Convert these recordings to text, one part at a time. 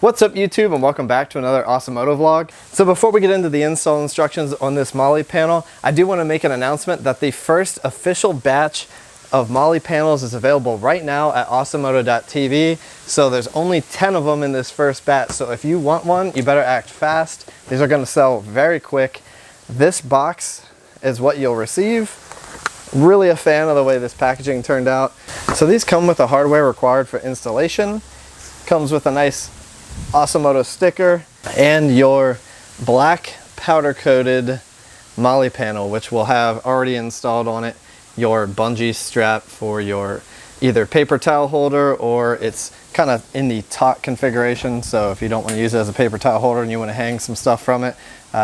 What's up YouTube, and welcome back to another Awesomoto vlog. So before we get into the install instructions on this Molle panel, I do want to make an announcement that the first official batch of Molle panels is available right now at Awesomoto.tv. So there's only 10 of them in this first batch. So if you want one, you better act fast. These are going to sell very quick. This box is what you'll receive. Really a fan of the way this packaging turned out. So these come with the hardware required for installation. Comes with a nice Awesomoto sticker and your black powder coated Molle panel, which will have already installed on it your bungee strap for your either paper towel holder, or it's kind of in the taut configuration. So if you don't want to use it as a paper towel holder and you want to hang some stuff from it,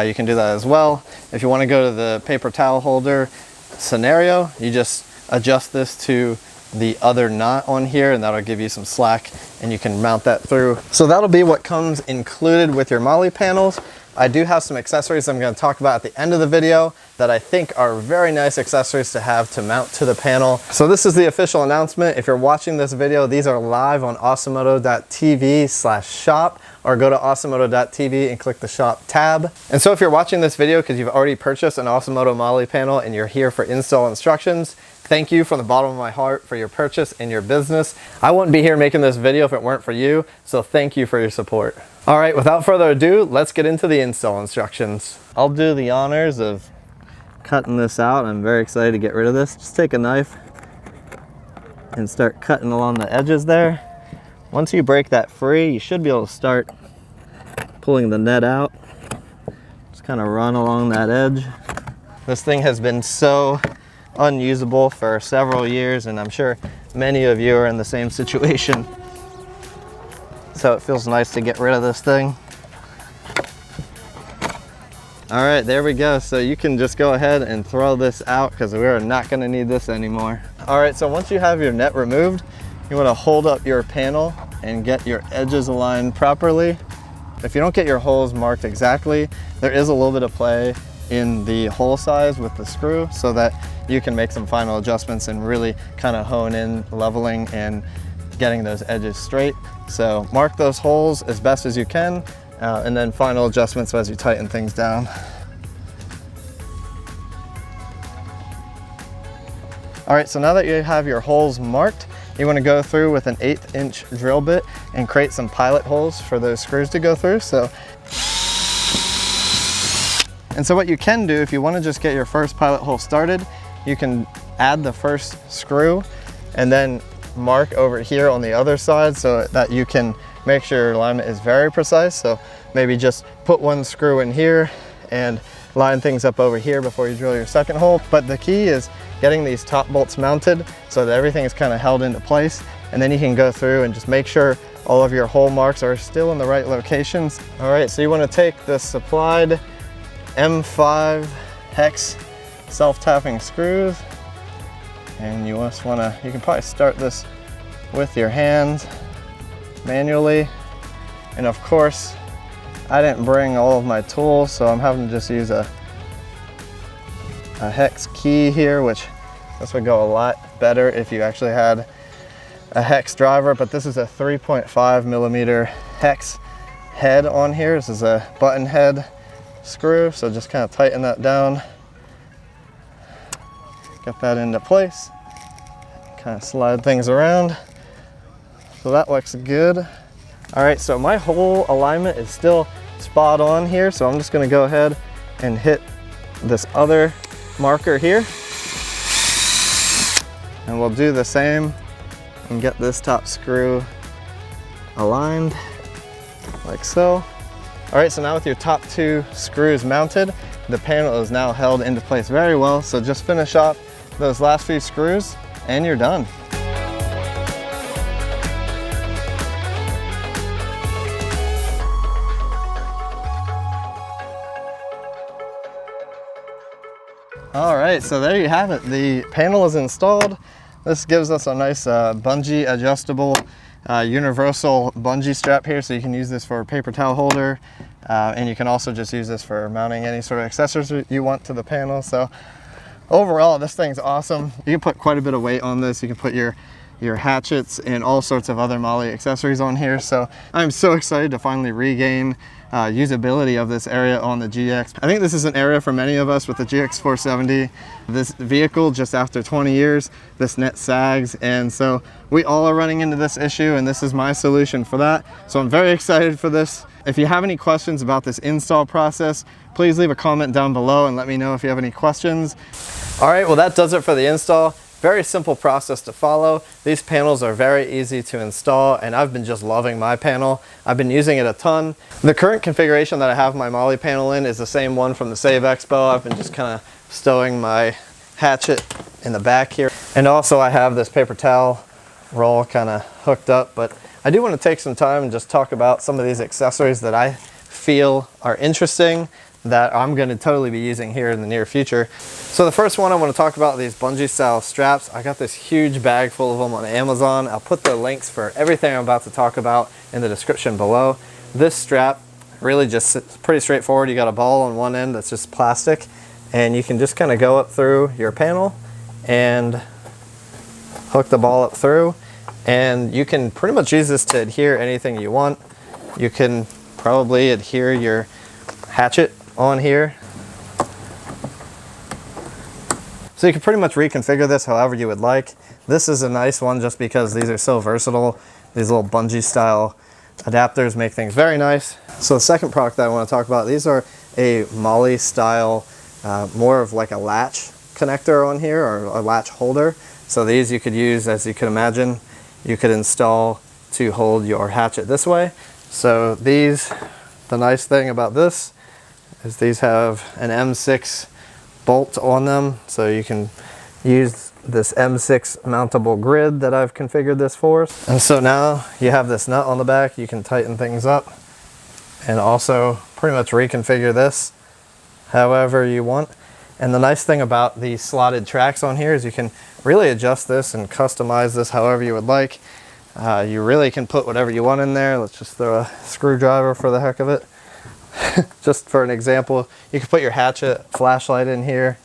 you can do that as well. If you want to go to the paper towel holder scenario, you just adjust this to the other knot on here and that'll give you some slack and you can mount that through. So that'll be what comes included with your Molle panels. I do have some accessories I'm going to talk about at the end of the video that I think are very nice accessories to have to mount to the panel. So this is the official announcement. If you're watching this video, these are live on awesomoto.tv/shop, or go to awesomoto.tv and click the shop tab. And so if you're watching this video because you've already purchased an Awesomoto Molle panel and you're here for install instructions, thank you from the bottom of my heart for your purchase and your business. I wouldn't be here making this video if it weren't for you, so thank you for your support. All right, without further ado, let's get into the install instructions. I'll do the honors of cutting this out. I'm very excited to get rid of this. Just take a knife and start cutting along the edges there. Once you break that free, you should be able to start pulling the net out. Just kind of run along that edge. This thing has been so unusable for several years, and I'm sure many of you are in the same situation. So it feels nice to get rid of this thing. All right, there we go. So you can just go ahead and throw this out because we are not going to need this anymore. All right, so once you have your net removed, you want to hold up your panel and get your edges aligned properly. If you don't get your holes marked exactly, there is a little bit of play in the hole size with the screw so that you can make some final adjustments and really kind of hone in leveling and getting those edges straight. So mark those holes as best as you can, and then final adjustments as you tighten things down. All right, so now that you have your holes marked, you want to go through with an 1/8 inch drill bit and create some pilot holes for those screws to go through. And so what you can do, if you want to just get your first pilot hole started, you can add the first screw and then mark over here on the other side so that you can make sure your alignment is very precise. So maybe just put one screw in here and line things up over here before you drill your second hole. But the key is getting these top bolts mounted so that everything is kind of held into place, and then you can go through and just make sure all of your hole marks are still in the right locations. All right, so you want to take the supplied M5 hex self-tapping screws, and you just want to, you can probably start this with your hands manually. And of course, I didn't bring all of my tools, so I'm having to just use a hex key here, which this would go a lot better if you actually had a hex driver, but this is a 3.5 millimeter hex head on here. This is a button head screw, so just kind of tighten that down, get that into place, kind of slide things around. So that looks good. All right, so my hole alignment is still spot on here, so I'm just going to go ahead and hit this other marker here, and we'll do the same and get this top screw aligned like so. All right, so now with your top two screws mounted, the panel is now held into place very well. So just finish off those last few screws and you're done. All right, so there you have it. The panel is installed. This gives us a nice bungee adjustable universal bungee strap here, so you can use this for a paper towel holder, and you can also just use this for mounting any sort of accessories you want to the panel. So overall, this thing's awesome. You can put quite a bit of weight on this. You can put your your hatchets, and all sorts of other Molle accessories on here. So I'm so excited to finally regain usability of this area on the GX. I think this is an area for many of us with the GX470. This vehicle, just after 20 years, this net sags, and so we all are running into this issue, and this is my solution for that. So I'm very excited for this. If you have any questions about this install process, please leave a comment down below and let me know if you have any questions. All right, well, that does it for the install. Very simple process to follow. These panels are very easy to install, and I've been just loving my panel. I've been using it a ton. The current configuration that I have my Molle panel in is the same one from the Save Expo. I've been just kind of stowing my hatchet in the back here. And also I have this paper towel roll kind of hooked up, but I do want to take some time and just talk about some of these accessories that I feel are interesting that I'm going to totally be using here in the near future. So the first one I want to talk about, these Bungee style straps. I got this huge bag full of them on Amazon. I'll put the links for everything I'm about to talk about in the description below. This strap really just sits pretty straightforward. You got a ball on one end that's just plastic, and you can just kind of go up through your panel and hook the ball up through, and you can pretty much use this to adhere anything you want. You can probably adhere your hatchet on here. So you can pretty much reconfigure this however you would like. This is a nice one just because these are so versatile. These little Bungee style adapters make things very nice. So the second product that I want to talk about, these are a Molle style, more of like a latch connector on here, or a latch holder. So these you could use, as you can imagine, you could install to hold your hatchet this way. So these, the nice thing about this is these have an M6 bolt on them, so you can use this M6 mountable grid that I've configured this for. And so now you have this nut on the back, you can tighten things up and also pretty much reconfigure this however you want. And the nice thing about these slotted tracks on here is you can really adjust this and customize this however you would like. You really can put whatever you want in there. Let's just throw a screwdriver for the heck of it. Just for an example, you can put your hatchet, flashlight in here.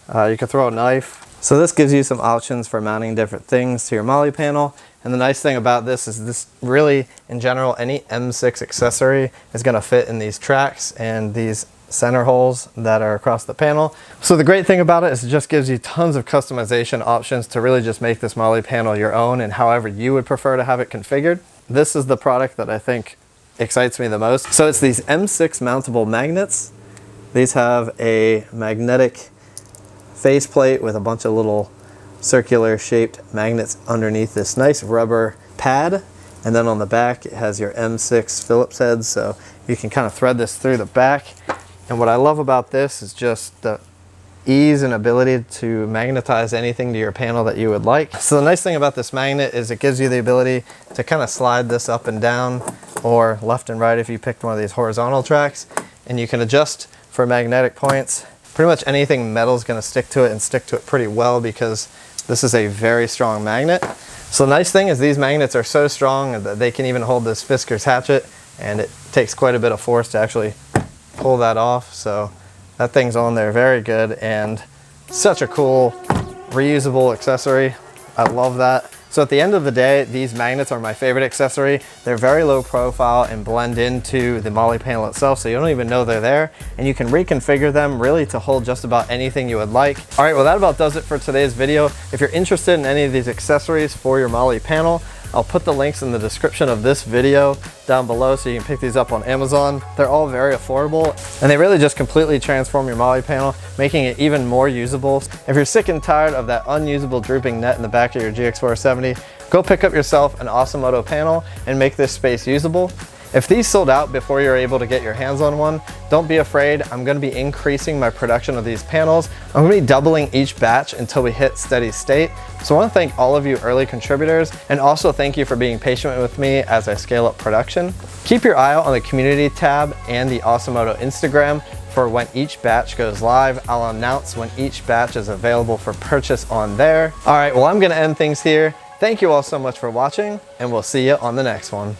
You can throw a knife. So this gives you some options for mounting different things to your Molle panel. And the nice thing about this is this really, in general, any M6 accessory is going to fit in these tracks and these center holes that are across the panel. So the great thing about it is it just gives you tons of customization options to really just make this Molle panel your own and however you would prefer to have it configured. This is the product that I think excites me the most. So it's these M6 mountable magnets. These have a magnetic faceplate with a bunch of little circular shaped magnets underneath this nice rubber pad, and then on the back it has your M6 Phillips heads, so you can kind of thread this through the back. And what I love about this is just the ease and ability to magnetize anything to your panel that you would like. So the nice thing about this magnet is it gives you the ability to kind of slide this up and down, or left and right if you picked one of these horizontal tracks, and you can adjust for magnetic points. Pretty much anything metal is going to stick to it and stick to it pretty well because this is a very strong magnet. So the nice thing is these magnets are so strong that they can even hold this Fisker's hatchet, and it takes quite a bit of force to actually pull that off. So that thing's on there very good, and such a cool reusable accessory. I love that. So at the end of the day, these magnets are my favorite accessory. They're very low profile and blend into the Molle panel itself, so you don't even know they're there, and you can reconfigure them really to hold just about anything you would like. All right, well, that about does it for today's video. If you're interested in any of these accessories for your Molle panel, I'll put the links in the description of this video down below so you can pick these up on Amazon. They're all very affordable, and they really just completely transform your Molle panel, making it even more usable. If you're sick and tired of that unusable drooping net in the back of your GX470, go pick up yourself an Awesomoto panel and make this space usable. If these sold out before you're able to get your hands on one, don't be afraid. I'm going to be increasing my production of these panels. I'm going to be doubling each batch until we hit steady state. So I want to thank all of you early contributors, and also thank you for being patient with me as I scale up production. Keep your eye out on the community tab and the Awesomoto Instagram for when each batch goes live. I'll announce when each batch is available for purchase on there. All right, well, I'm going to end things here. Thank you all so much for watching, and we'll see you on the next one.